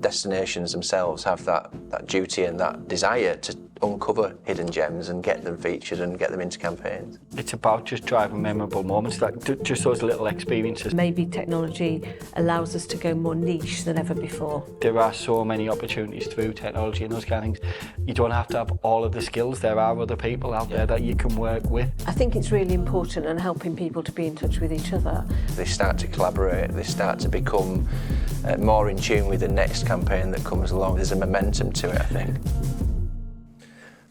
destinations themselves have that duty and that desire to uncover hidden gems and get them featured and get them into campaigns. It's about just driving memorable moments, just those little experiences. Maybe technology allows us to go more niche than ever before. There are so many opportunities through technology and those kind of things. You don't have to have all of the skills. There are other people out there that you can work with. I think it's really important in helping people to be in touch with each other. They start to collaborate, they start to become more in tune with the next campaign that comes along. There's a momentum to it, I think.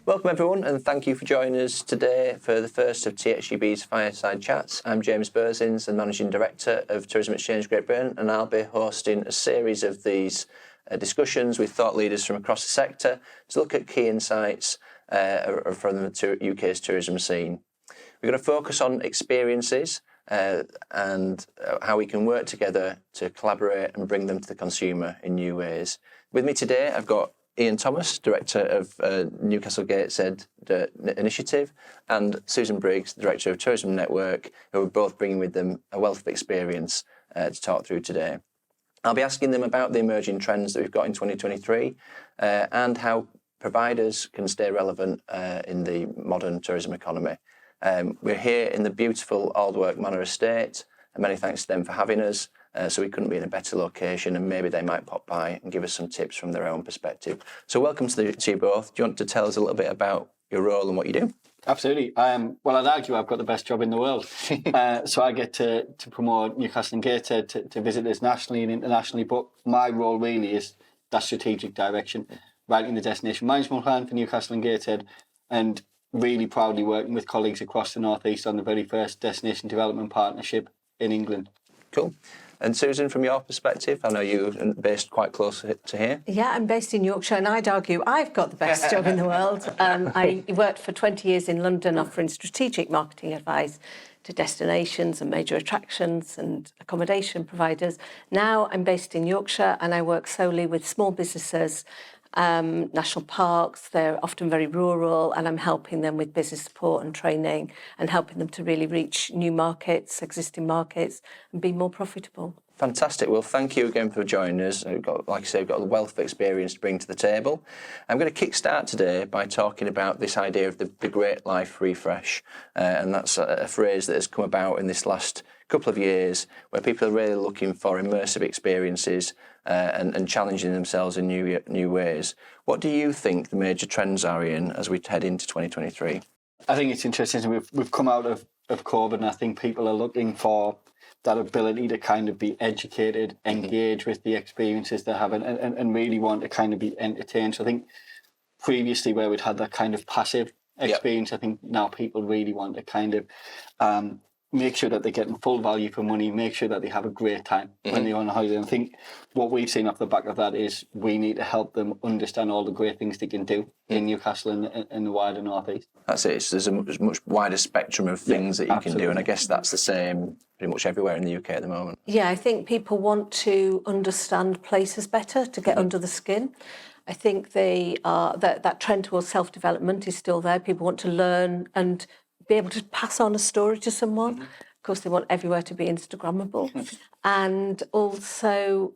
Welcome everyone, and thank you for joining us today for the first of TXGB's Fireside Chats. I'm James Berzins, the Managing Director of Tourism Exchange Great Britain, and I'll be hosting a series of these discussions with thought leaders from across the sector to look at key insights from the UK's tourism scene. We're going to focus on experiences and how we can work together to collaborate and bring them to the consumer in new ways. With me today, I've got Ian Thomas, Director of NewcastleGateshead Initiative, and Susan Briggs, Director of Tourism Network, who are both bringing with them a wealth of experience to talk through today. I'll be asking them about the emerging trends that we've got in 2023 and how providers can stay relevant in the modern tourism economy. We're here in the beautiful Aldwork Manor Estate, and many thanks to them for having us. So we couldn't be in a better location, and maybe they might pop by and give us some tips from their own perspective. So welcome to you both. Do you want to tell us a little bit about your role and what you do? Absolutely. Well, I'd argue I've got the best job in the world. So I get to promote Newcastle and Gateshead to visitors nationally and internationally, but my role really is that strategic direction, writing the destination management plan for Newcastle and Gateshead, and really proudly working with colleagues across the North East on the very first destination development partnership in England. Cool. And Susan, from your perspective, I know you're based quite close to here. Yeah, I'm based in Yorkshire, and I'd argue I've got the best job in the world. I worked for 20 years in London offering strategic marketing advice to destinations and major attractions and accommodation providers. Now I'm based in Yorkshire, and I work solely with small businesses, national parks. They're often very rural, and I'm helping them with business support and training and helping them to really reach new markets, existing markets, and be more profitable. Fantastic. Well, thank you again for joining us. Like I say, we've got a wealth of experience to bring to the table. I'm going to kickstart today by talking about this idea of the Great Life Refresh. And that's a phrase that has come about in this last couple of years, where people are really looking for immersive experiences and challenging themselves in new ways. What do you think the major trends are, Ian, as we head into 2023? I think it's interesting. We've come out of COVID, and I think people are looking for that ability to kind of be educated, engage with the experiences they're having, and really want to kind of be entertained. So I think previously where we'd had that kind of passive experience, I think now people really want to kind of make sure that they're getting full value for money, make sure that they have a great time when they're on holiday. And I think what we've seen off the back of that is we need to help them understand all the great things they can do in Newcastle and the wider North East. That's it. So there's a much wider spectrum of things that you can do, and I guess that's the same pretty much everywhere in the UK at the moment. Yeah, I think people want to understand places better, to get under the skin. I think that trend towards self-development is still there. People want to learn and be able to pass on a story to someone. Of course, they want everywhere to be Instagrammable. And also,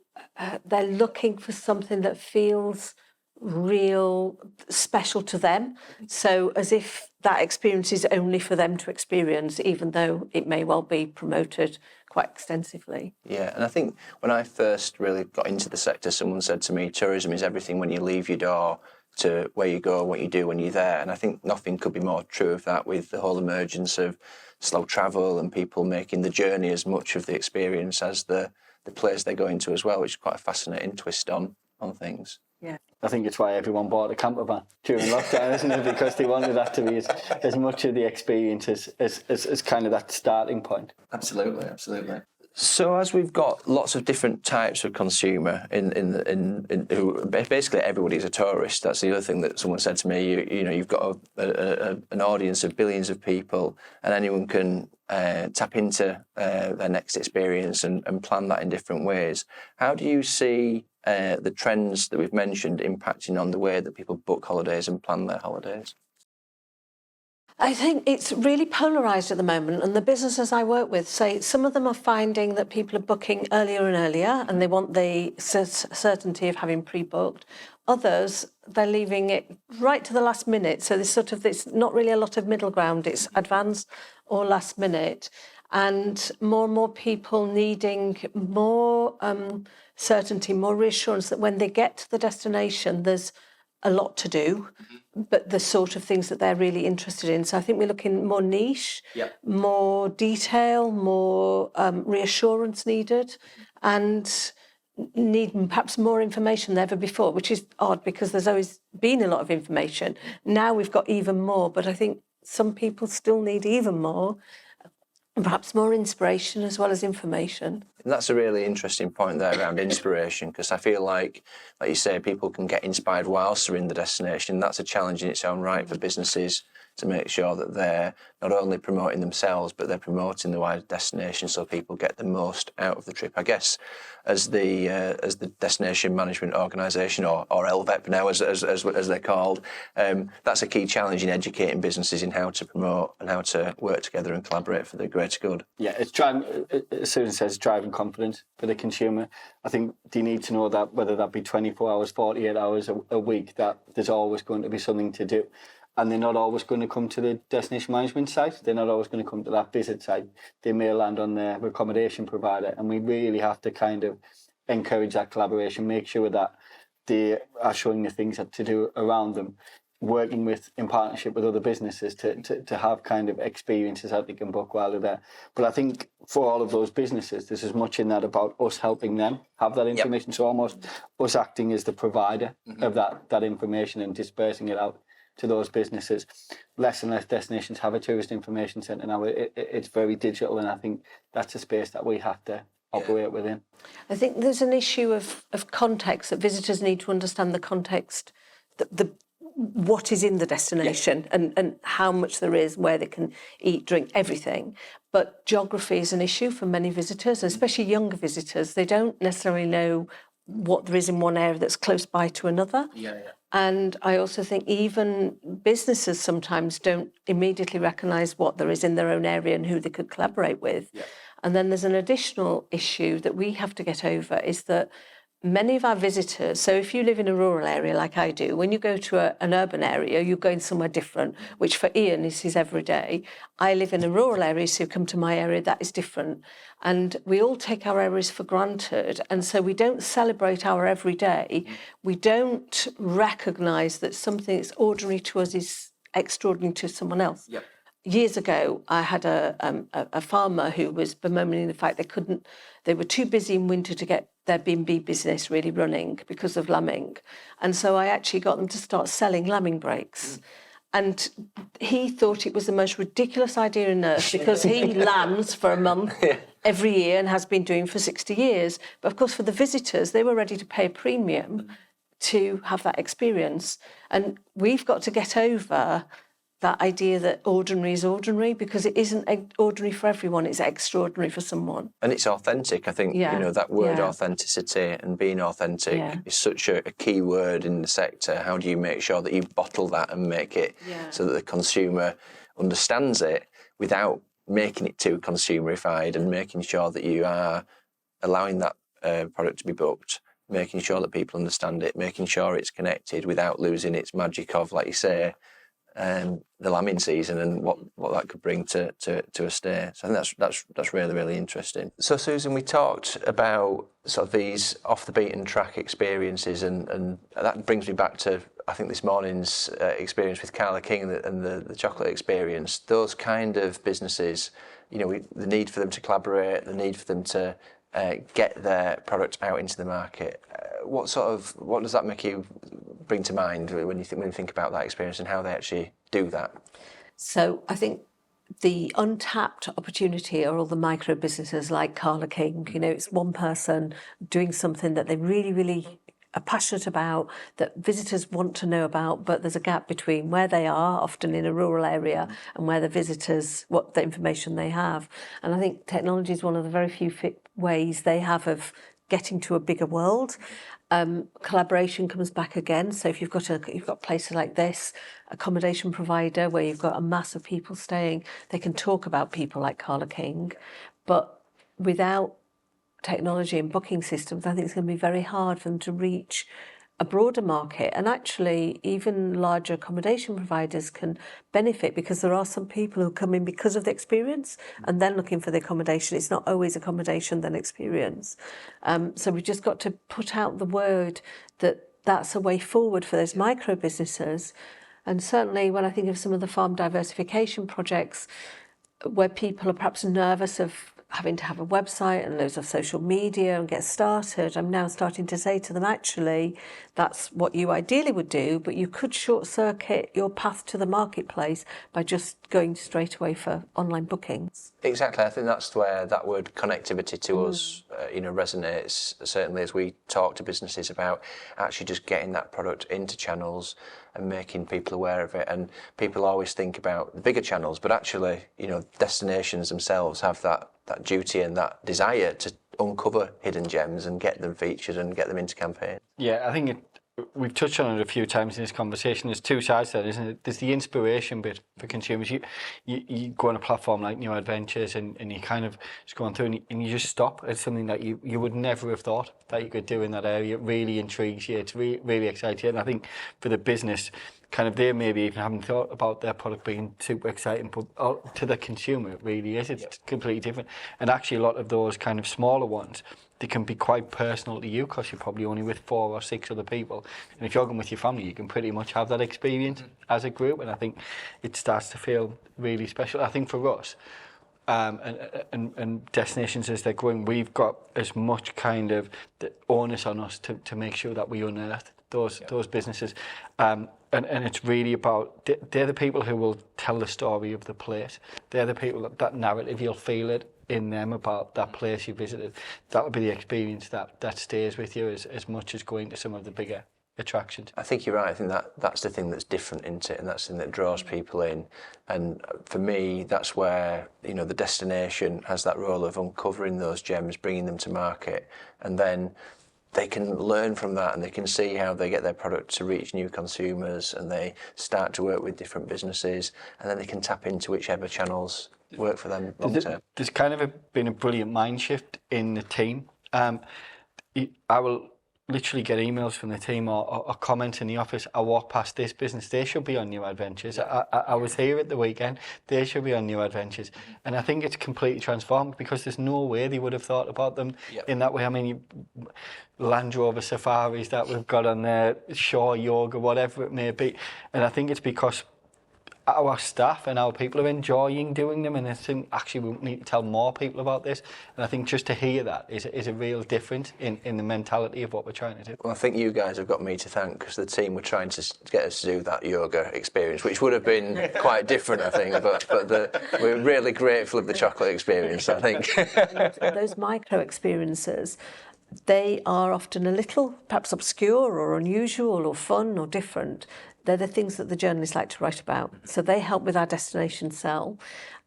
they're looking for something that feels real, special to them. So as if that experience is only for them to experience, even though it may well be promoted quite extensively. Yeah, and I think when I first really got into the sector, someone said to me, tourism is everything when you leave your door to where you go, what you do when you're there. And I think nothing could be more true of that, with the whole emergence of slow travel and people making the journey as much of the experience as the place they're going to as well, which is quite a fascinating twist on things. Yeah. I think it's why everyone bought a camper van during lockdown, isn't it? Because they wanted that to be as much of the experience as kind of that starting point. Absolutely, absolutely. So as we've got lots of different types of consumer in who basically everybody's a tourist. That's the other thing that someone said to me. You know, you've got an audience of billions of people, and anyone can tap into their next experience and plan that in different ways. How do you see the trends that we've mentioned impacting on the way that people book holidays and plan their holidays? I think it's really polarised at the moment, and the businesses I work with say some of them are finding that people are booking earlier and earlier and they want the certainty of having pre-booked. Others, they're leaving it right to the last minute, so there's not really a lot of middle ground, it's advance or last minute, and more people needing more certainty, more reassurance that when they get to the destination there's a lot to do, but the sort of things that they're really interested in. So I think we're looking more niche, more detail, more reassurance needed, and need perhaps more information than ever before, which is odd because there's always been a lot of information. Now we've got even more, but I think some people still need even more, and perhaps more inspiration as well as information. And that's a really interesting point there around inspiration, because I feel like you say, people can get inspired whilst they're in the destination. That's a challenge in its own right for businesses to make sure that they're not only promoting themselves, but they're promoting the wider destination so people get the most out of the trip. I guess as the destination management organisation, or LVEP now as they're called, that's a key challenge in educating businesses in how to promote and how to work together and collaborate for the greater good. Yeah, it's driving, as Susan says, driving confidence for the consumer. I think they need to know that whether that be 24 hours, 48 hours a week, that there's always going to be something to do. And they're not always going to come to the destination management site. They're not always going to come to that visit site. They may land on their accommodation provider. And we really have to kind of encourage that collaboration, make sure that they are showing the things to do around them, working in partnership with other businesses to have kind of experiences that they can book while they're there. But I think for all of those businesses, there's as much in that about us helping them have that information. Yep. So almost us acting as the provider of that information and dispersing it out to those businesses. Less and less destinations have a tourist information centre now. It's very digital, and I think that's a space that we have to operate within. I think there's an issue of context, that visitors need to understand the context, what is in the destination and how much there is, where they can eat, drink, everything. But geography is an issue for many visitors, especially younger visitors. They don't necessarily know what there is in one area that's close by to another. And I also think even businesses sometimes don't immediately recognise what there is in their own area and who they could collaborate with. And then there's an additional issue that we have to get over, is that many of our visitors, so if you live in a rural area like I do, when you go to an urban area, you're going somewhere different, which for Ian is his everyday. I live in a rural area, so you come to my area, that is different. And we all take our areas for granted, and so we don't celebrate our everyday. We don't recognise that something that's ordinary to us is extraordinary to someone else. Years ago, I had a farmer who was bemoaning the fact they were too busy in winter to get their B&B business really running because of lambing. And so I actually got them to start selling lambing breaks. And he thought it was the most ridiculous idea on earth, because he lambs for a month every year and has been doing for 60 years. But of course, for the visitors, they were ready to pay a premium to have that experience. And we've got to get over that idea that ordinary is ordinary, because it isn't ordinary for everyone, it's extraordinary for someone. And it's authentic. I think, that word authenticity and being authentic is such a key word in the sector. How do you make sure that you bottle that and make it so that the consumer understands it without making it too consumerified, and making sure that you are allowing that product to be booked, making sure that people understand it, making sure it's connected without losing its magic of, like you say, the lambing season and what that could bring to a stay. So I think that's really, really interesting. So Susan, we talked about sort of these off the beaten track experiences, and that brings me back to, I think, this morning's experience with Carla King and the chocolate experience. Those kind of businesses, the need for them to collaborate, the need for them to get their product out into the market. What does that make you bring to mind when you think about that experience and how they actually do that? So I think the untapped opportunity are all the micro businesses like Carla King. It's one person doing something that they really, really are passionate about, that visitors want to know about, but there's a gap between where they are, often in a rural area, and where the visitors, what the information they have. And I think technology is one of the very few ways they have of getting to a bigger world. Collaboration comes back again. So if you've got places like this, accommodation provider where you've got a mass of people staying, they can talk about people like Carla King, but without technology and booking systems, I think it's going to be very hard for them to reach a broader market. And actually, even larger accommodation providers can benefit because there are some people who come in because of the experience and then looking for the accommodation. It's not always accommodation, then experience. So we've just got to put out the word that that's a way forward for those micro businesses. And certainly when I think of some of the farm diversification projects where people are perhaps nervous of having to have a website and loads of social media and get started, I'm now starting to say to them, actually, that's what you ideally would do, but you could short circuit your path to the marketplace by just going straight away for online bookings. Exactly. I think that's where that word connectivity to us, resonates, certainly as we talk to businesses about actually just getting that product into channels and making people aware of it. And people always think about the bigger channels, but actually, destinations themselves have that duty and that desire to uncover hidden gems and get them featured and get them into campaigns. Yeah, I think we've touched on it a few times in this conversation. There's two sides to that, isn't it? There's the inspiration bit for consumers. You go on a platform like New Adventures and you kind of just go on through and you just stop. It's something that you would never have thought that you could do in that area. It really intrigues you. It's really exciting. And I think for the business, kind of they maybe even haven't thought about their product being super exciting, but to the consumer it really is. It's completely different. And actually a lot of those kind of smaller ones, they can be quite personal to you because you're probably only with 4 or 6 other people. And if you're going with your family, you can pretty much have that experience as a group. And I think it starts to feel really special. I think for us, and destinations as they're growing, we've got as much kind of the onus on us to make sure that we unearth those businesses. And it's really about, they're the people who will tell the story of the place. They're the people that narrative, you'll feel it in them about that place you visited. That'll be the experience that stays with you as much as going to some of the bigger attractions. I think you're right. I think that's the thing that's different, isn't it? And that's the thing that draws people in. And for me, that's where, the destination has that role of uncovering those gems, bringing them to market, and then they can learn from that and they can see how they get their product to reach new consumers, and they start to work with different businesses, and then they can tap into whichever channels work for them long term. There's kind of been a brilliant mind shift in the team. I will literally get emails from the team or comments in the office. I walk past this business, they should be on New Adventures. I was here at the weekend, they should be on New Adventures. And I think it's completely transformed because there's no way they would have thought about them in that way. I mean, Land Rover safaris that we've got on there, shore yoga, whatever it may be. And I think it's because our staff and our people are enjoying doing them, and I think actually we need to tell more people about this. And I think just to hear that is a real difference in the mentality of what we're trying to do. Well, I think you guys have got me to thank, because the team were trying to get us to do that yoga experience, which would have been quite different, I think. But we're really grateful of the chocolate experience, I think. Those micro experiences, they are often a little perhaps obscure or unusual or fun or different. They're the things that the journalists like to write about. So they help with our destination sell.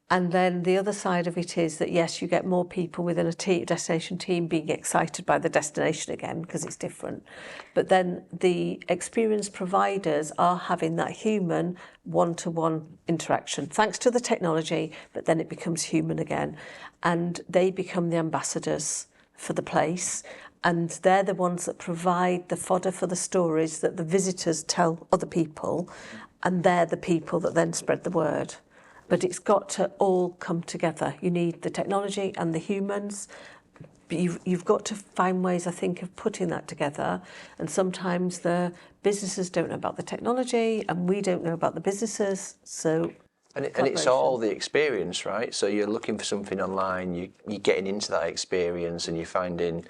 And then the other side of it is that, yes, you get more people within a destination team being excited by the destination again because it's different. But then the experience providers are having that human one-to-one interaction, thanks to the technology, but then it becomes human again. And they become the ambassadors for the place. And they're the ones that provide the fodder for the stories that the visitors tell other people, and they're the people that then spread the word. But it's got to all come together. You need the technology and the humans. But you've got to find ways, I think, of putting that together. And sometimes the businesses don't know about the technology, and we don't know about the businesses. So. And it's all the experience, right? So you're looking for something online, you're getting into that experience, and you're finding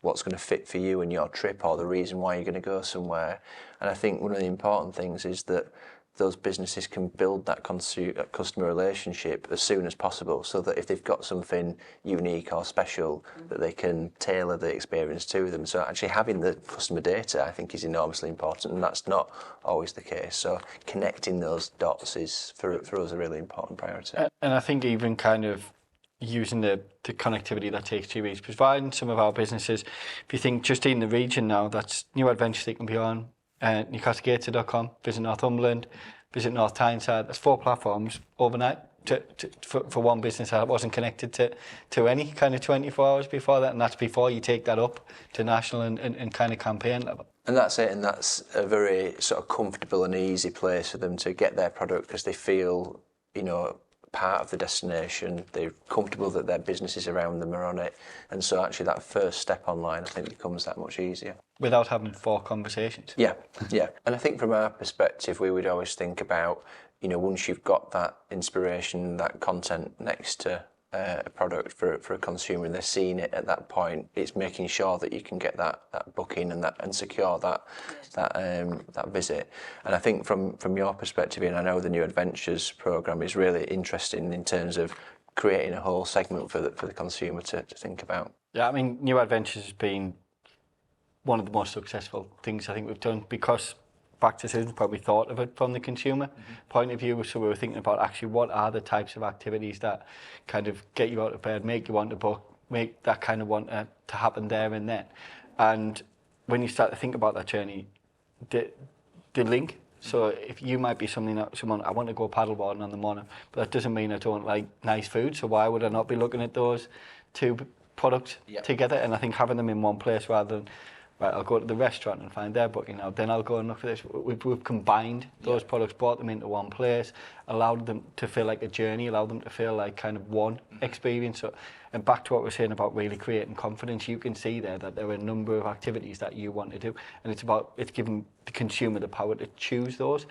what's going to fit for you and your trip, or the reason why you're going to go somewhere. And I think one of the important things is that those businesses can build that customer relationship as soon as possible, so that if they've got something unique or special, that they can tailor the experience to them. So actually having the customer data, I think, is enormously important, and that's not always the case. So connecting those dots is, for us, a really important priority. And I think even kind of using the connectivity that TXGB is providing. Some of our businesses, if you think just in the region now, that's new adventures they can be on, NewcastleGateshead.com, visit Northumberland, visit North Tyneside. There's 4 platforms overnight for one business that wasn't connected to any kind of 24 hours before that, and that's before you take that up to national and kind of campaign level. And that's it, and that's a very sort of comfortable and easy place for them to get their product because they feel, part of the destination. They're comfortable that their businesses around them are on it, and so actually that first step online, I think, becomes that much easier. Without having 4 conversations. Yeah. And I think from our perspective, we would always think about, once you've got that inspiration, that content next to a product for a consumer and they're seeing it at that point, it's making sure that you can get that booking and secure that visit. And I think from your perspective, and I know the New Adventures programme is really interesting in terms of creating a whole segment for the consumer to think about. Yeah, I mean, New Adventures has been one of the most successful things I think we've done because Back to Susan probably thought of it from the consumer point of view. So we were thinking about actually what are the types of activities that kind of get you out of bed, make you want to book, make that kind of want to happen there and then. And when you start to think about that journey, the link. So if you might be someone, I want to go paddleboarding on the morning, but that doesn't mean I don't like nice food. So why would I not be looking at those 2 products together? And I think having them in one place rather than, right, I'll go to the restaurant and find their booking now, then I'll go and look for this. We've combined those products, brought them into one place, allowed them to feel like a journey, allowed them to feel like kind of one experience. So, and back to what we're saying about really creating confidence, you can see there that there are a number of activities that you want to do, and it's giving the consumer the power to choose those.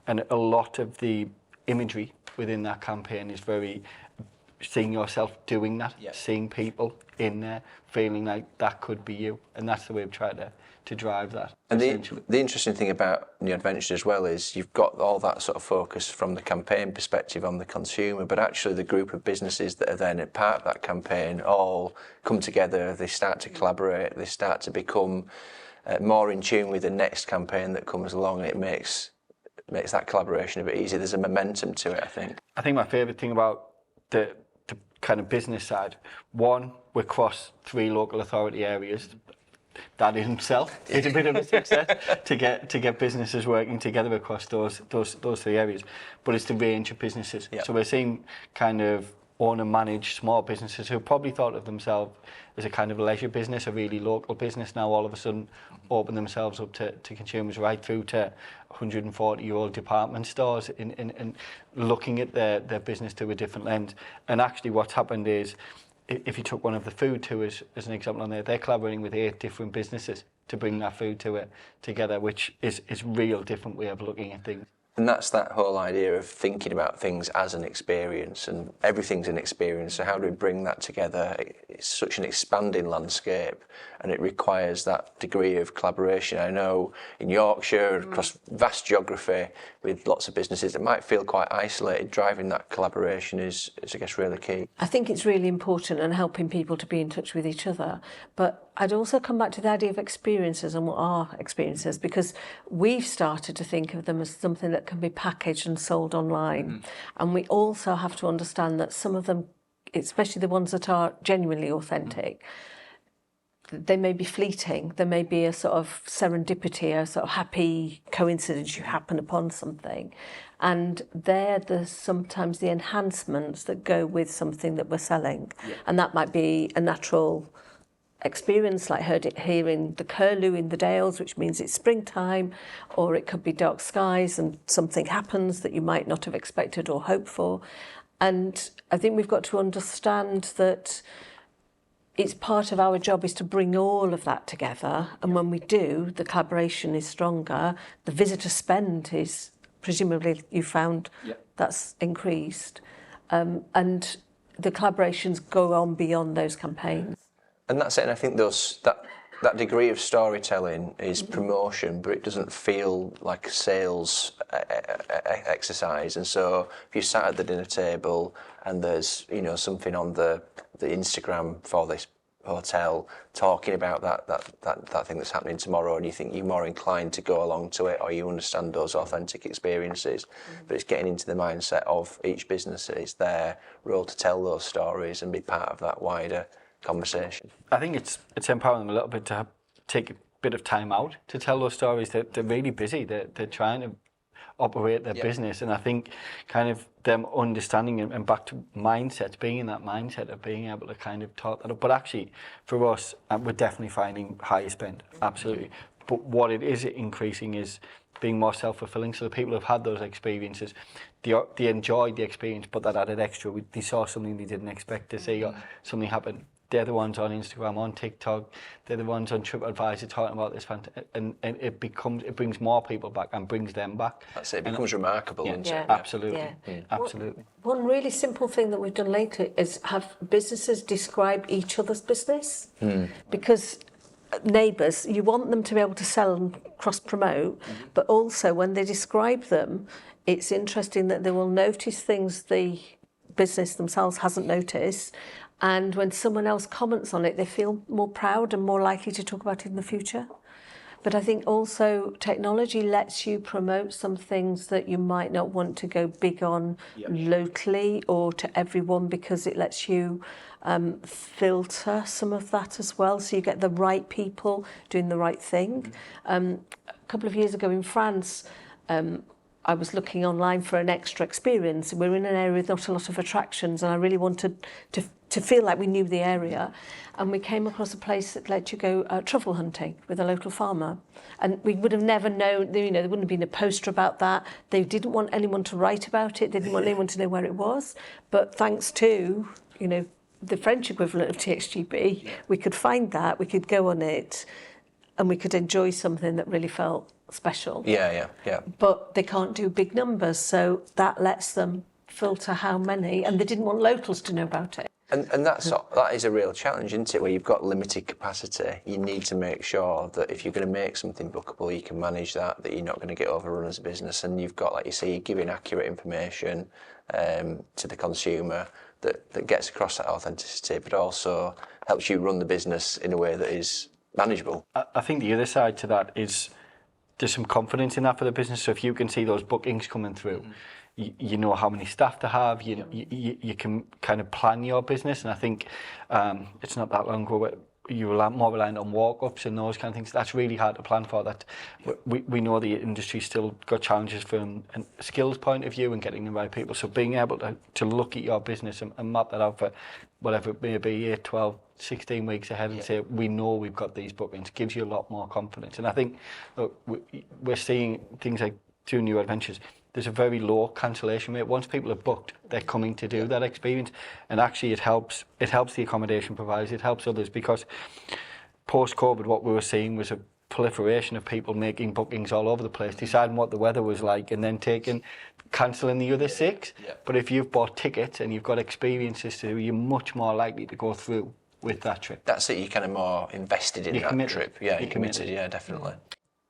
And a lot of the imagery within that campaign is very seeing yourself doing that, seeing people in there, feeling like that could be you, and that's the way we've tried to drive that. And the interesting thing about New Adventures as well is you've got all that sort of focus from the campaign perspective on the consumer, but actually the group of businesses that are then a part of that campaign all come together, they start to collaborate, they start to become more in tune with the next campaign that comes along, and it makes that collaboration a bit easier. There's a momentum to it, I think. I think my favourite thing about the kind of business side, one, we're across 3 local authority areas. That in itself is a bit of a success to get businesses working together across those 3 areas. But it's the range of businesses. Yep. So we're seeing kind of owner-managed small businesses who probably thought of themselves as a kind of leisure business, a really local business, now all of a sudden open themselves up to consumers, right through to 140-year-old department stores in looking at their business through a different lens. And actually what's happened is, if you took one of the food tours as an example on there, they're collaborating with 8 different businesses to bring that food together, which is real different way of looking at things. And that's that whole idea of thinking about things as an experience, and everything's an experience. So how do we bring that together? It's such an expanding landscape, and it requires that degree of collaboration. I know in Yorkshire, across vast geography, with lots of businesses that might feel quite isolated, driving that collaboration is I guess, really key. I think it's really important and helping people to be in touch with each other. But I'd also come back to the idea of experiences and what are experiences, because we've started to think of them as something that can be packaged and sold online. And we also have to understand that some of them, especially the ones that are genuinely authentic, they may be fleeting. There may be a sort of serendipity, a sort of happy coincidence, you happen upon something. And they're sometimes the enhancements that go with something that we're selling. Yeah. And that might be a natural experience, like hearing the curlew in the Dales, which means it's springtime, or it could be dark skies and something happens that you might not have expected or hoped for. And I think we've got to understand that it's part of our job is to bring all of that together, and when we do, the collaboration is stronger. The visitor spend is, presumably you found that's increased, and the collaborations go on beyond those campaigns. And that's it. And I think that degree of storytelling is promotion, but it doesn't feel like a sales exercise. And so if you sat at the dinner table and there's something on the Instagram for this hotel talking about that thing that's happening tomorrow, and you think you're more inclined to go along to it, or you understand those authentic experiences. But it's getting into the mindset of each business. It's their role to tell those stories and be part of that wider conversation. I think it's empowering them a little bit to take a bit of time out to tell those stories. They're really busy. They're trying to operate their business, and I think kind of them understanding and back to mindsets, being in that mindset of being able to kind of talk that up. But actually, for us, we're definitely finding higher spend, absolutely. But what it is increasing is being more self-fulfilling. So the people who've had those experiences, they enjoyed the experience, but that added extra. They saw something they didn't expect to see, or something happened. They're the ones on Instagram, on TikTok. They're the ones on TripAdvisor talking about this, and it brings more people back and brings them back. That's it. It becomes remarkable, isn't it? Absolutely, absolutely. One really simple thing that we've done lately is have businesses describe each other's business, because neighbours, you want them to be able to sell and cross-promote, but also when they describe them, it's interesting that they will notice things the business themselves hasn't noticed. And when someone else comments on it, they feel more proud and more likely to talk about it in the future. But I think also technology lets you promote some things that you might not want to go big on locally or to everyone, because it lets you filter some of that as well. So you get the right people doing the right thing. A couple of years ago in France, I was looking online for an extra experience. We're in an area with not a lot of attractions, and I really wanted to feel like we knew the area. And we came across a place that let you go truffle hunting with a local farmer. And we would have never known, there wouldn't have been a poster about that. They didn't want anyone to write about it. They didn't want anyone to know where it was. But thanks to, the French equivalent of TXGB, we could find that, we could go on it, and we could enjoy something that really felt special. Yeah. But they can't do big numbers, so that lets them filter how many, and they didn't want locals to know about it. And that is a real challenge, isn't it? Where you've got limited capacity, you need to make sure that if you're going to make something bookable, you can manage that you're not going to get overrun as a business, and you've got, like you say, you're giving accurate information to the consumer that gets across that authenticity, but also helps you run the business in a way that is manageable. I think the other side to that is there's some confidence in that for the business. So if you can see those bookings coming through, you know how many staff to have, you can kind of plan your business. And I think it's not that long ago where you were more reliant on walk-ups and those kind of things. That's really hard to plan for. That we know the industry's still got challenges from a skills point of view and getting the right people. So being able to look at your business and map that out for whatever it may be, 8, 12, 16 weeks ahead, and say, we know we've got these bookings, gives you a lot more confidence. And I think, look, we're seeing things like 2 new adventures. There's a very low cancellation rate. Once people are booked, they're coming to do that experience. And actually it helps the accommodation providers, it helps others, because post-COVID what we were seeing was a proliferation of people making bookings all over the place, deciding what the weather was like and then cancelling the other 6. But if you've bought tickets and you've got experiences to do, you're much more likely to go through with that trip. That's it, you're kind of more invested in that trip. Yeah, you're committed, yeah, definitely.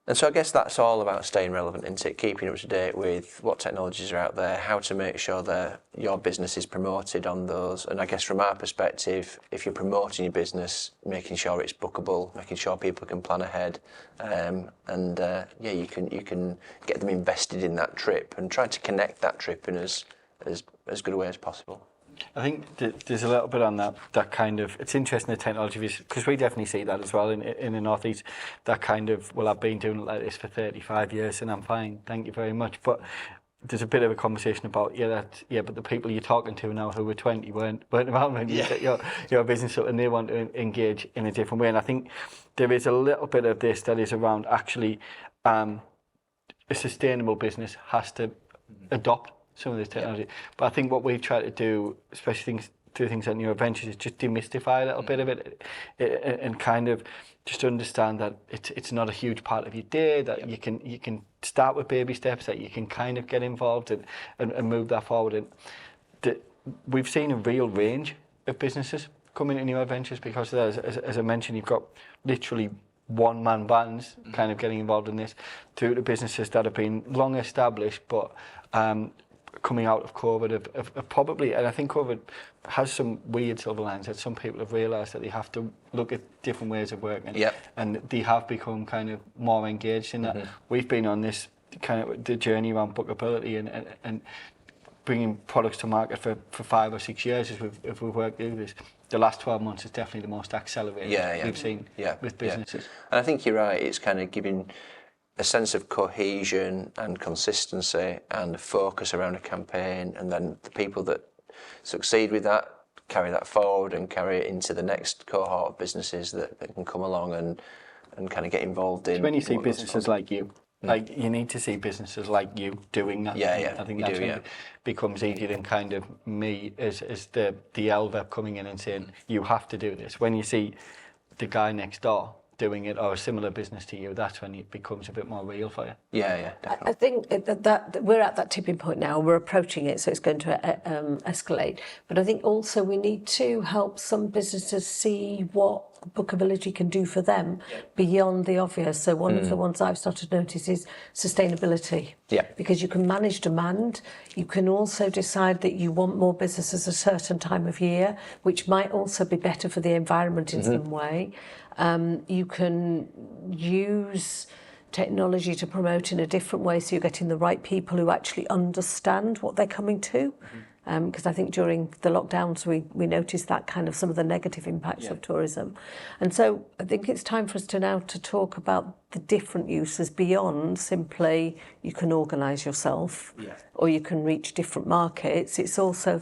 And so I guess that's all about staying relevant, isn't it? Keeping up to date with what technologies are out there, how to make sure that your business is promoted on those. And I guess from our perspective, if you're promoting your business, making sure it's bookable, making sure people can plan ahead, you can get them invested in that trip and try to connect that trip in as good a way as possible. I think there's a little bit on that kind of, it's interesting the technology, because we definitely see that as well in the North East, that kind of, well, I've been doing it like this for 35 years and I'm fine, thank you very much. But there's a bit of a conversation about, but the people you're talking to now who were 20 weren't around when you set your business up, and they want to engage in a different way. And I think there is a little bit of this that is around actually a sustainable business has to adopt some of this technology. But I think what we've tried to do, especially through things like New Adventures, is just demystify a little bit of it and kind of just understand that it's not a huge part of your day, that you can start with baby steps, that you can kind of get involved and move that forward. And we've seen a real range of businesses come into New Adventures, because as I mentioned, you've got literally one-man bands kind of getting involved in this, through to businesses that have been long established but coming out of COVID have probably, and I think COVID has some weird silver linings, that some people have realised that they have to look at different ways of working, and they have become kind of more engaged in that. We've been on this kind of the journey around bookability and bringing products to market for 5 or 6 years as we've worked through this. The last 12 months is definitely the most accelerated we've seen with businesses. And I think you're right, it's kind of giving a sense of cohesion and consistency and a focus around a campaign, and then the people that succeed with that carry that forward and carry it into the next cohort of businesses that can come along and kind of get involved in. So when you see businesses like you, like you need to see businesses like you doing that. I think that's when it becomes easier than kind of me as the LVEP coming in and saying you have to do this. When you see the guy next door doing it, or a similar business to you, that's when it becomes a bit more real for you. Definitely. I think that we're at that tipping point now. We're approaching it, so it's going to escalate. But I think also we need to help some businesses see what bookability can do for them beyond the obvious. So one of the ones I've started to notice is sustainability. Because you can manage demand. You can also decide that you want more businesses a certain time of year, which might also be better for the environment in some way. You can use technology to promote in a different way, so you're getting the right people who actually understand what they're coming to. Because I think during the lockdowns we noticed that kind of some of the negative impacts of tourism. And so I think it's time for us to now to talk about the different uses beyond simply you can organise yourself or you can reach different markets. It's also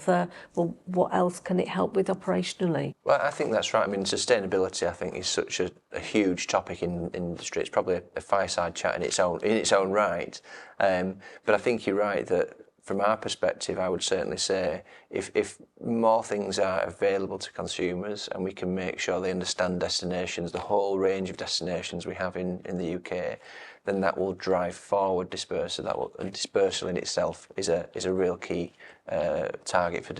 what else can it help with operationally? Well, I think that's right. I mean, sustainability, I think, is such a huge topic in industry. It's probably a fireside chat in its own right. But I think you're right that from our perspective, I would certainly say if more things are available to consumers and we can make sure they understand destinations, the whole range of destinations we have in the UK, then that will drive forward dispersal. And dispersal in itself is a real key target for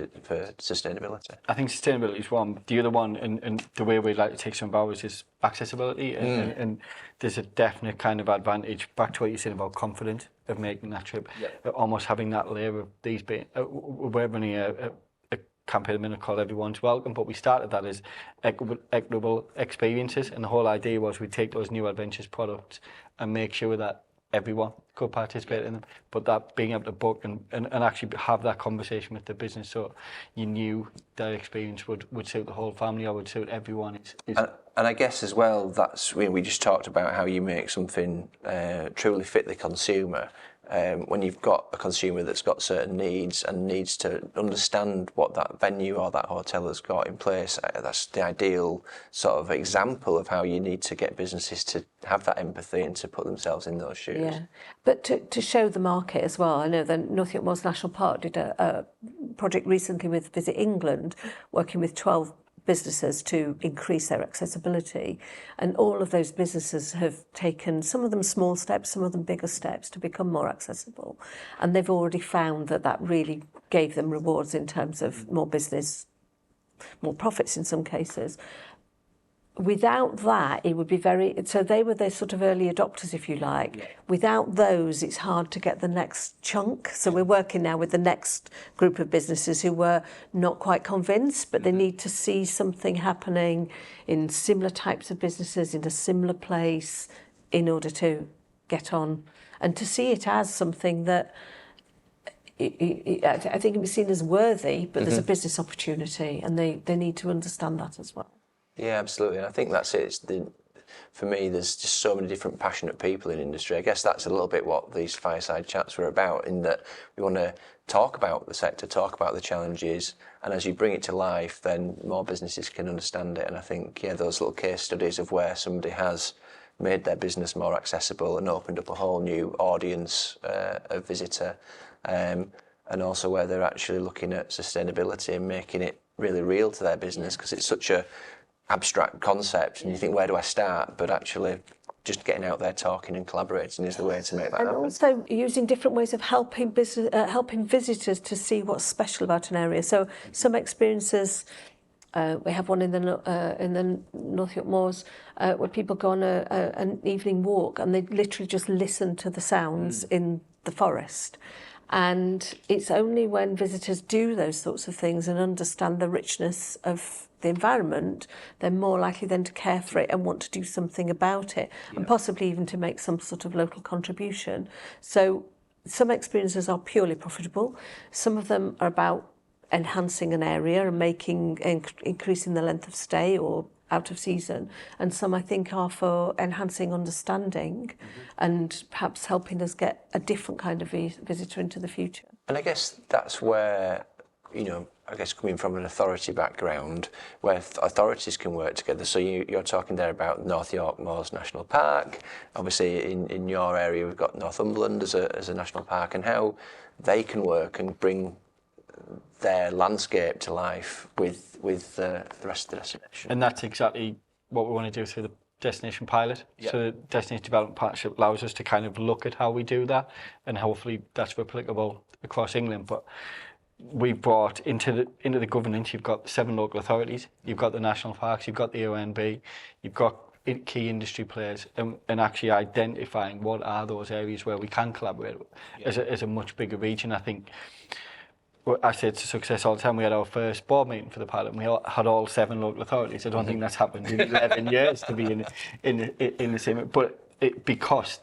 sustainability. I think sustainability is one. The other one, and the way we'd like to take some of ours, is accessibility. And there's a definite kind of advantage, back to what you said about confidence, of making that trip, almost having that layer of these being, we're running a campaign at the minute called Everyone's Welcome, but we started that as equitable experiences, and the whole idea was we'd take those new adventures products and make sure that everyone could participate in them, but that being able to book and actually have that conversation with the business, so you knew that experience would suit the whole family or would suit everyone. And I guess as well, that's we just talked about how you make something truly fit the consumer. When you've got a consumer that's got certain needs and needs to understand what that venue or that hotel has got in place, that's the ideal sort of example of how you need to get businesses to have that empathy and to put themselves in those shoes. Yeah, but to show the market as well. I know that North Moors National Park did a project recently with Visit England, working with 12 businesses to increase their accessibility, and all of those businesses have taken, some of them small steps, some of them bigger steps, to become more accessible, and they've already found that really gave them rewards in terms of more business, more profits in some cases. Without that, it would be so they were their sort of early adopters, if you like. Yeah. Without those, it's hard to get the next chunk. So we're working now with the next group of businesses who were not quite convinced, but they need to see something happening in similar types of businesses in a similar place in order to get on, and to see it as something that I think it was seen as worthy, but there's a business opportunity, and they need to understand that as well. Yeah, absolutely. And I think that's it. For me, there's just so many different passionate people in industry. I guess that's a little bit what these fireside chats were about, in that we want to talk about the sector, talk about the challenges, and as you bring it to life, then more businesses can understand it. And I think, those little case studies of where somebody has made their business more accessible and opened up a whole new audience of visitor, and also where they're actually looking at sustainability and making it really real to their business, because it's such a abstract concept, and you think, where do I start? But actually, just getting out there, talking and collaborating is the way to make that happen. And also using different ways of helping visitors to see what's special about an area. So some experiences, we have one in the North York Moors, where people go on an evening walk and they literally just listen to the sounds in the forest. And it's only when visitors do those sorts of things and understand the richness of the environment, they're more likely then to care for it and want to do something about it, and possibly even to make some sort of local contribution. So some experiences are purely profitable. Some of them are about enhancing an area and increasing the length of stay or out of season, and some I think are for enhancing understanding and perhaps helping us get a different kind of visitor into the future. And I guess that's where, I guess coming from an authority background, where authorities can work together. So you're talking there about North York Moors National Park. Obviously in your area we've got Northumberland as a national park, and how they can work and bring their landscape to life with the rest of the destination. And that's exactly what we want to do through the destination pilot. So the destination development partnership allows us to kind of look at how we do that, and hopefully that's replicable across England. But we brought into the governance, you've got 7 local authorities, you've got the national parks, you've got the ONB, you've got key industry players, and actually identifying what are those areas where we can collaborate as a much bigger region. I think I say it's a success all the time. We had our first board meeting for the pilot, and we had all 7 local authorities. I don't think that's happened in 11 years to be in the same. But because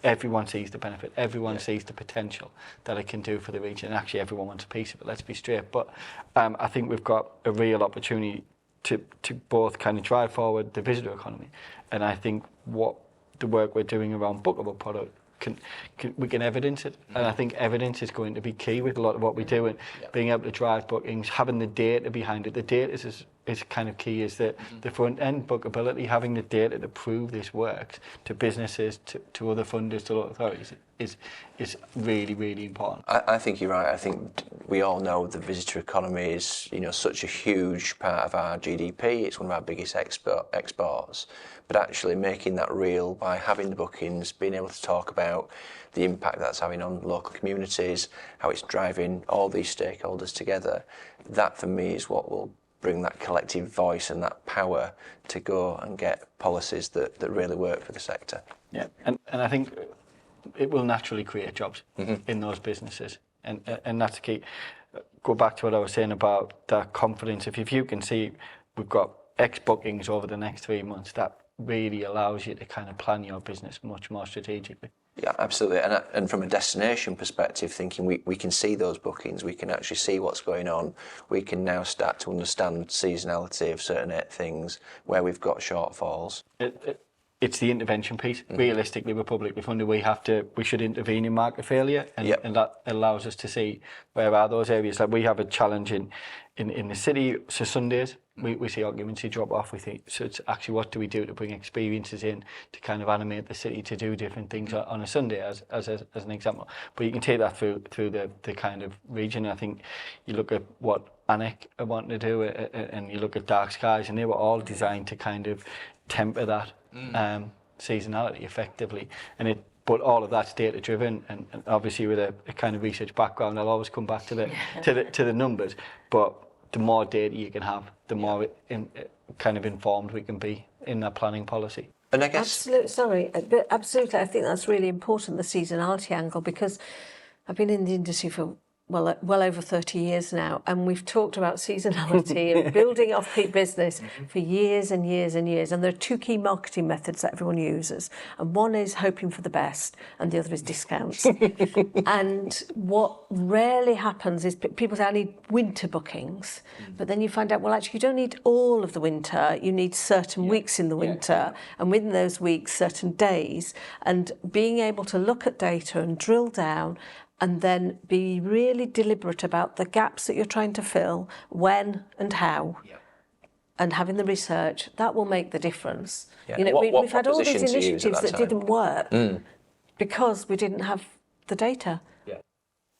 everyone sees the benefit, everyone sees the potential that it can do for the region, and actually everyone wants a piece of it. Let's be straight. But I think we've got a real opportunity to both kind of drive forward the visitor economy, and I think what the work we're doing around bookable product. We can evidence it, and I think evidence is going to be key with a lot of what we do, and being able to drive bookings, having the data behind it. The data is kind of key, is the front end bookability, having the data to prove this works to businesses, to other funders, to local authorities is really, really important. I think you're right. I think we all know the visitor economy is such a huge part of our GDP. It's one of our biggest exports. But actually making that real by having the bookings, being able to talk about the impact that's having on local communities, how it's driving all these stakeholders together, that for me is what will bring that collective voice and that power to go and get policies that really work for the sector. Yeah, and I think it will naturally create jobs in those businesses, and that's key. Go back to what I was saying about that confidence. If you can see we've got X bookings over the next 3 months, that really allows you to kind of plan your business much more strategically. Yeah, absolutely. And from a destination perspective, thinking we can see those bookings, we can actually see what's going on. We can now start to understand seasonality of certain things, where we've got shortfalls. It's the intervention piece. Realistically, we're publicly funded. We should intervene in market failure, and that allows us to see where are those areas. Like we have a challenge in the city. So Sundays, we see occupancy drop off. We think so. It's actually what do we do to bring experiences in to kind of animate the city to do different things on a Sunday, as an example. But you can take that through the kind of region. I think you look at what Anik are wanting to do, and you look at Dark Skies, and they were all designed to kind of temper that seasonality effectively, but all of that's data driven, and obviously with a kind of research background, I'll always come back to the numbers. But the more data you can have, the more kind of informed we can be in that planning policy. And I guess Absolutely, I think that's really important, the seasonality angle, because I've been in the industry for well over 30 years now, and we've talked about seasonality and building off-peak business for years and years and years. And there are 2 key marketing methods that everyone uses, and one is hoping for the best, and the other is discounts. And what rarely happens is people say, I need winter bookings, but then you find out, well, actually, you don't need all of the winter. You need certain weeks in the winter, and within those weeks, certain days. And being able to look at data and drill down, and then be really deliberate about the gaps that you're trying to fill, when and how, and having the research, that will make the difference. Yeah. We've had all these initiatives that didn't work because we didn't have the data.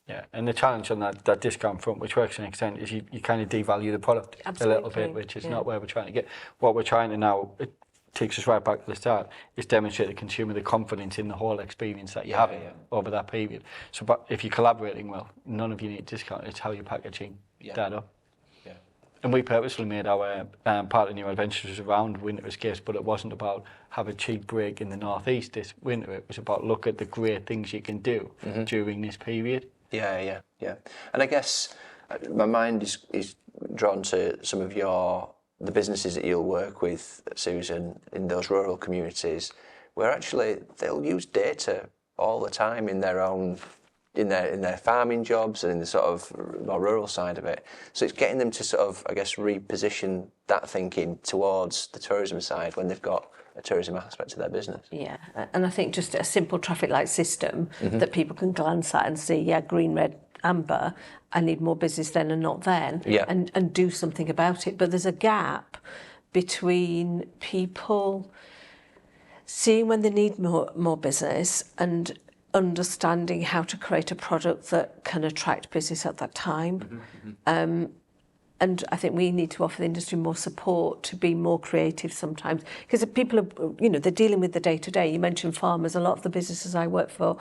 Yeah, and the challenge on that discount front, which works to an extent, is you kind of devalue the product a little bit, which is not where we're trying to get. What we're trying to now, it takes us right back to the start, is demonstrate the consumer the confidence in the whole experience that you have over that period. So but if you're collaborating well, none of you need discount, it's how you're packaging that up. Yeah. And we purposely made our part of New Adventures around winter escapes, but it wasn't about have a cheap break in the northeast this winter. It was about look at the great things you can do during this period. Yeah. And I guess my mind is drawn to some of the businesses that you'll work with, Susan, in those rural communities, where actually they'll use data all the time in their farming jobs and in the sort of more rural side of it. So it's getting them to sort of, I guess, reposition that thinking towards the tourism side when they've got a tourism aspect to their business. Yeah, and I think just a simple traffic light system that people can glance at and see, green, red, amber, I need more business then and not then, and do something about it. But there's a gap between people seeing when they need more business and understanding how to create a product that can attract business at that time. And I think we need to offer the industry more support to be more creative sometimes, because people are, they're dealing with the day-to-day. You mentioned farmers. A lot of the businesses I work for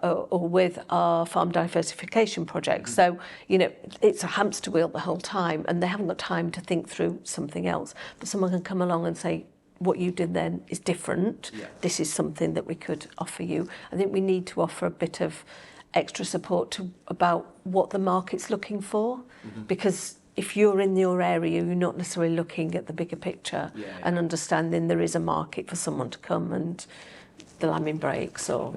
or with are farm diversification projects. So, it's a hamster wheel the whole time, and they haven't got time to think through something else. But someone can come along and say, what you did then is different. This is something that we could offer you. I think we need to offer a bit of extra support about what the market's looking for, because if you're in your area, you're not necessarily looking at the bigger picture and understanding there is a market for someone to come and the lambing breaks or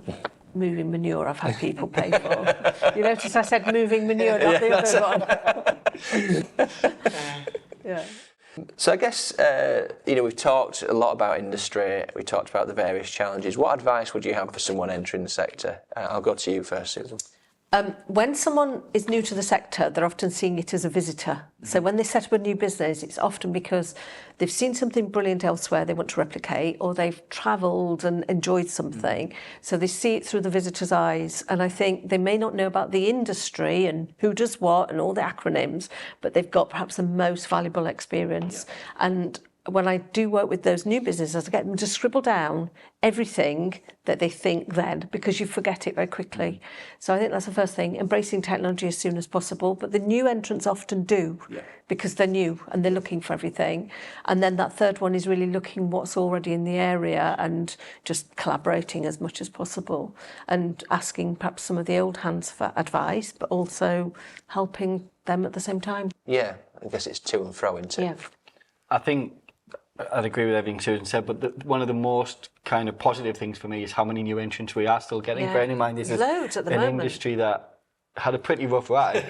moving manure I've had people pay for. You notice I said moving manure, not the other one. So I guess, we've talked a lot about industry, we talked about the various challenges. What advice would you have for someone entering the sector? I'll go to you first, Susan. When someone is new to the sector, they're often seeing it as a visitor. So when they set up a new business, it's often because they've seen something brilliant elsewhere they want to replicate, or they've travelled and enjoyed something. So they see it through the visitor's eyes. And I think they may not know about the industry and who does what and all the acronyms, but they've got perhaps the most valuable experience. And when I do work with those new businesses, I get them to scribble down everything that they think then, because you forget it very quickly. So I think that's the first thing, embracing technology as soon as possible. But the new entrants often do, because they're new and they're looking for everything. And then that third one is really looking what's already in the area and just collaborating as much as possible and asking perhaps some of the old hands for advice, but also helping them at the same time. Yeah, I guess it's to and fro, isn't it? Yeah. I think I'd agree with everything Susan said, but one of the most kind of positive things for me is how many new entrants we are still getting. Bearing in mind, this is loads at the an moment. Industry that had a pretty rough ride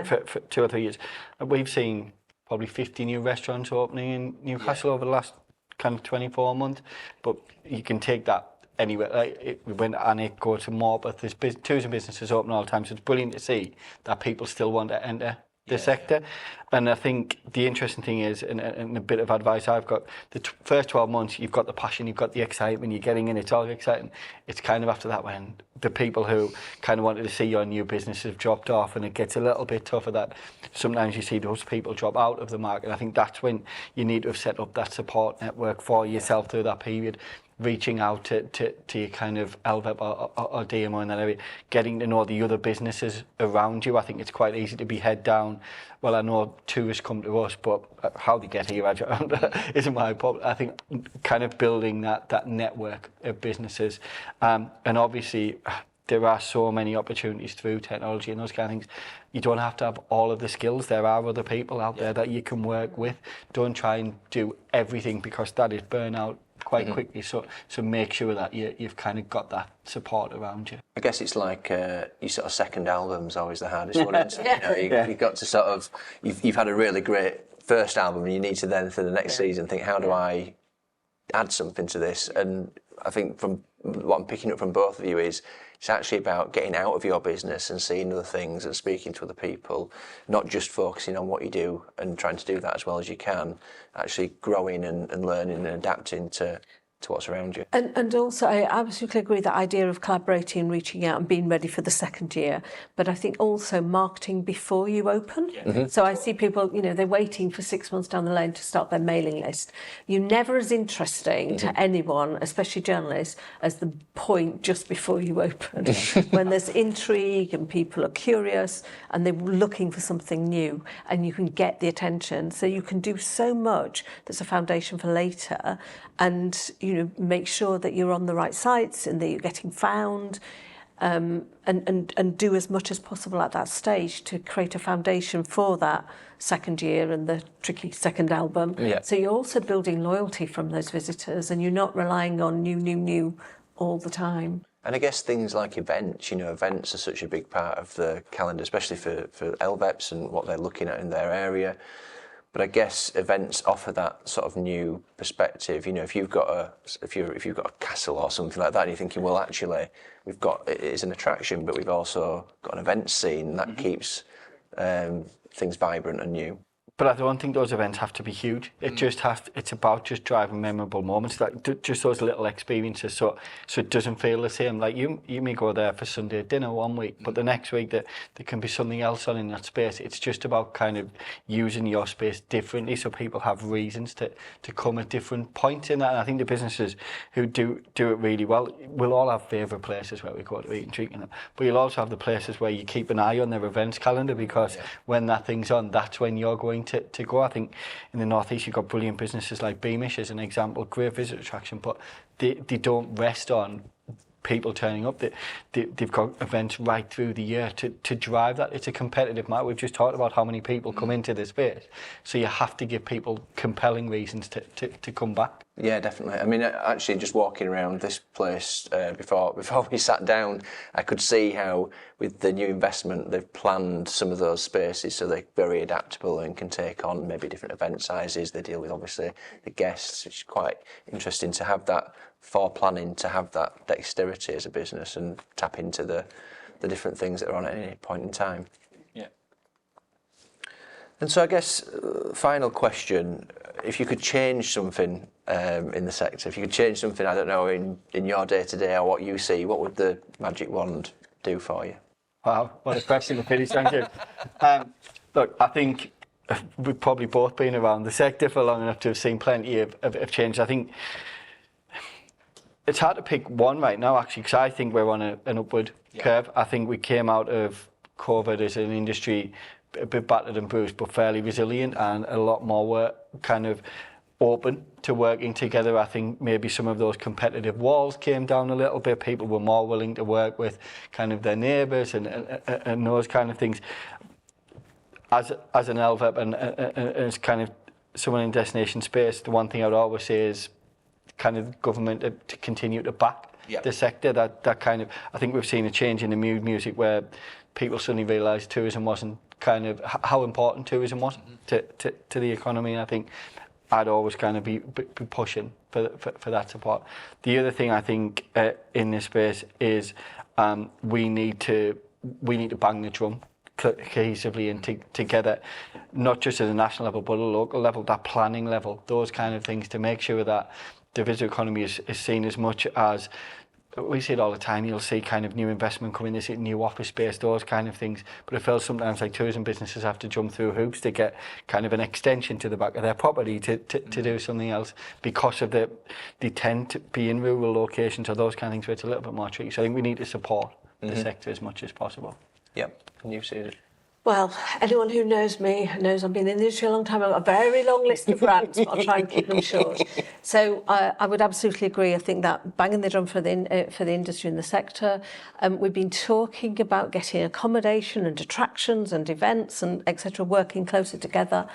for 2 or 3 years. And we've seen probably 50 new restaurants opening in Newcastle over the last kind of 24 months. But you can take that anywhere. Like we went to Alnwick, go to Morpeth. There's tourism businesses open all the time, so it's brilliant to see that people still want to enter the sector. And I think the interesting thing is, and a bit of advice I've got, the first 12 months you've got the passion, you've got the excitement, you're getting in, it's all exciting. It's kind of after that when the people who kind of wanted to see your new business have dropped off, and it gets a little bit tougher, that sometimes you see those people drop out of the market. I think that's when you need to have set up that support network for yourself through that period, reaching out to your kind of LVEP or DMO in that area, getting to know the other businesses around you. I think it's quite easy to be head down. Well, I know tourists come to us, but how they get here isn't my problem. I think kind of building that network of businesses. And obviously, there are so many opportunities through technology and those kind of things. You don't have to have all of the skills. There are other people out there that you can work with. Don't try and do everything, because that is burnout quite quickly. So make sure that you've kind of got that support around you. I guess it's like your sort of second album's always the hardest one, isn't it? You've got to sort of, you've had a really great first album, and you need to then for the next season think, how do I add something to this? And I think from what I'm picking up from both of you is it's actually about getting out of your business and seeing other things and speaking to other people, not just focusing on what you do and trying to do that as well as you can, actually growing and learning and adapting to what's around you. And also, I absolutely agree with that idea of collaborating, reaching out and being ready for the second year. But I think also marketing before you open. So I see people, they're waiting for 6 months down the lane to start their mailing list. You're never as interesting to anyone, especially journalists, as the point just before you open, when there's intrigue and people are curious and they're looking for something new, and you can get the attention. So you can do so much that's a foundation for later, and make sure that you're on the right sites and that you're getting found. and do as much as possible at that stage to create a foundation for that second year and the tricky second album. Yeah. So you're also building loyalty from those visitors, and you're not relying on new all the time. And I guess things like events, events are such a big part of the calendar, especially for LVEPs and what they're looking at in their area. But I guess events offer that sort of new perspective. If you've got a castle or something like that, and you're thinking, well, actually, it is an attraction, but we've also got an event scene that keeps things vibrant and new. But I don't think those events have to be huge. It's about just driving memorable moments, like just those little experiences. So it doesn't feel the same. Like you may go there for Sunday dinner one week, but the next week there can be something else on in that space. It's just about kind of using your space differently, so people have reasons to come at different points in that. And I think the businesses who do it really well will all have favourite places where we go to eat and drink, but you'll also have the places where you keep an eye on their events calendar, because when that thing's on, that's when you're going to go. I think in the Northeast you've got brilliant businesses like Beamish as an example, great visitor attraction, but they don't rest on people turning up. They've got events right through the year to drive that. It's a competitive market. We've just talked about how many people come into this space, so you have to give people compelling reasons to come back. Yeah, definitely. I mean, actually, just walking around this place before we sat down, I could see how with the new investment they've planned some of those spaces so they're very adaptable and can take on maybe different event sizes. They deal with obviously the guests, which is quite interesting to have that for planning, to have that dexterity as a business and tap into the different things that are on at any point in time. Yeah. And so I guess final question, if you could change something in the sector, if you could change something, I don't know, in your day-to-day or what you see, what would the magic wand do for you? Wow, what a question to finish, thank you. Look, I think we've probably both been around the sector for long enough to have seen plenty of change. I think it's hard to pick one right now, actually, because I think we're on an upward curve. I think we came out of COVID as an industry a bit battered and bruised, but fairly resilient, and a lot more were kind of open to working together. I think maybe some of those competitive walls came down a little bit. People were more willing to work with kind of their neighbours and those kind of things. As an LVEP and as kind of someone in destination space, the one thing I would always say is kind of government to continue to back the sector. That kind of, I think we've seen a change in the mood music where people suddenly realised tourism wasn't kind of how important tourism was to the economy. And I think I'd always kind of be pushing for that support. The other thing I think in this space is we need to bang the drum cohesively and together, not just at a national level but a local level, that planning level, those kind of things, to make sure that the visitor economy is seen as much as, we see it all the time, you'll see kind of new investment coming, this new office space, those kind of things, but it feels sometimes like tourism businesses have to jump through hoops to get kind of an extension to the back of their property to do something else, because of they tend to be in rural locations or those kind of things where it's a little bit more tricky. So I think we need to support the sector as much as possible. Yep, and you see it. Well, anyone who knows me knows I've been in the industry a long time. I've got a very long list of rants, but I'll try and keep them short. So I would absolutely agree. I think that banging the drum for the industry and the sector. We've been talking about getting accommodation and attractions and events and etc. working closer together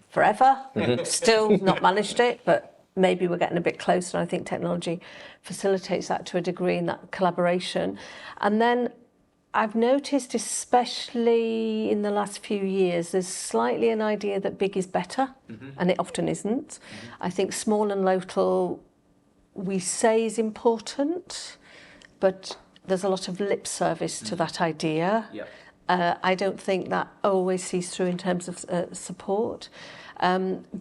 forever. Still not managed it, but maybe we're getting a bit closer. I think technology facilitates that to a degree in that collaboration. And then I've noticed, especially in the last few years, there's slightly an idea that big is better, and it often isn't. I think small and local, we say is important, but there's a lot of lip service to that idea. I don't think that always sees through in terms of support.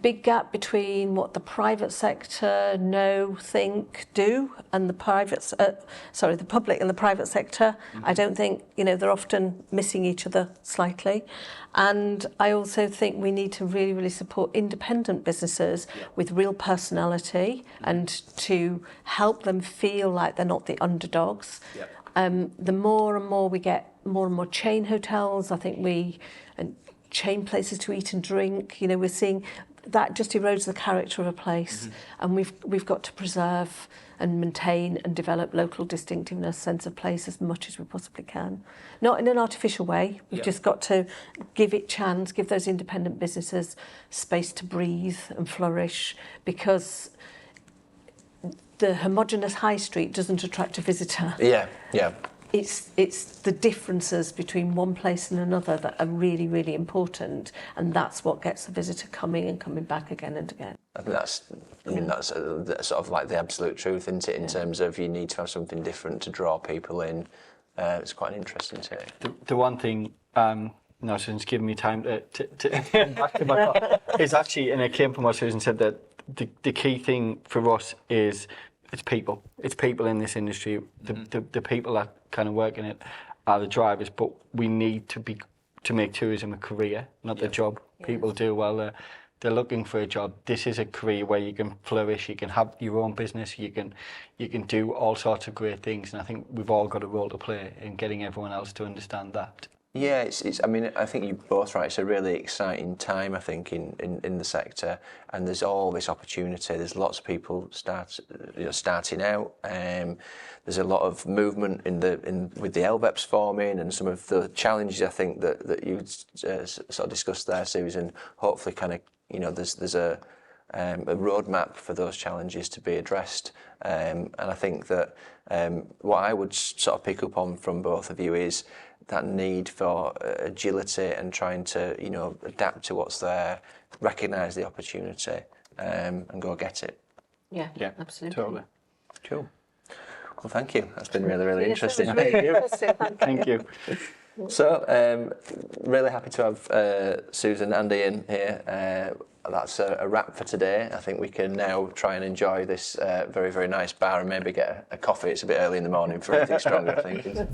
Big gap between what the private sector know, think, do, and the public and the private sector. I don't think, they're often missing each other slightly. And I also think we need to really, really support independent businesses with real personality and to help them feel like they're not the underdogs. The more and more we get more and more chain hotels, I think chain places to eat and drink, we're seeing that just erodes the character of a place. And we've got to preserve and maintain and develop local distinctiveness, sense of place as much as we possibly can. Not in an artificial way. We've just got to give it chance, give those independent businesses space to breathe and flourish, because the homogenous high street doesn't attract a visitor. Yeah, yeah. It's the differences between one place and another that are really, really important, and that's what gets the visitor coming and coming back again and again. I think that's sort of like the absolute truth, isn't it? In terms of you need to have something different to draw people in. It's quite an interesting take. The one thing, no, Susan's given me time to back to my thought, is actually, and it came from what Susan said, that the key thing for us is it's people. It's people in this industry. The people that kind of work in it are the drivers, but we need to make tourism a career, not the job. People do well. They're looking for a job. This is a career where you can flourish. You can have your own business. You can do all sorts of great things. And I think we've all got a role to play in getting everyone else to understand that. Yeah, it's. I mean, I think you're both right. It's a really exciting time, I think, in the sector, and there's all this opportunity. There's lots of people starting out. There's a lot of movement with the LVEPs forming, and some of the challenges I think that you sort of discussed there, Susan. Hopefully, kind of, there's a roadmap for those challenges to be addressed, and I think that what I would sort of pick up on from both of you is that need for agility and trying to, adapt to what's there, recognise the opportunity, and go get it. Yeah, absolutely. Totally. Cool. Well, thank you. That's been really, really interesting. It was really interesting. Thank you. So, really happy to have Susan and Ian here. That's a wrap for today. I think we can now try and enjoy this very, very nice bar and maybe get a coffee. It's a bit early in the morning for anything stronger, I think.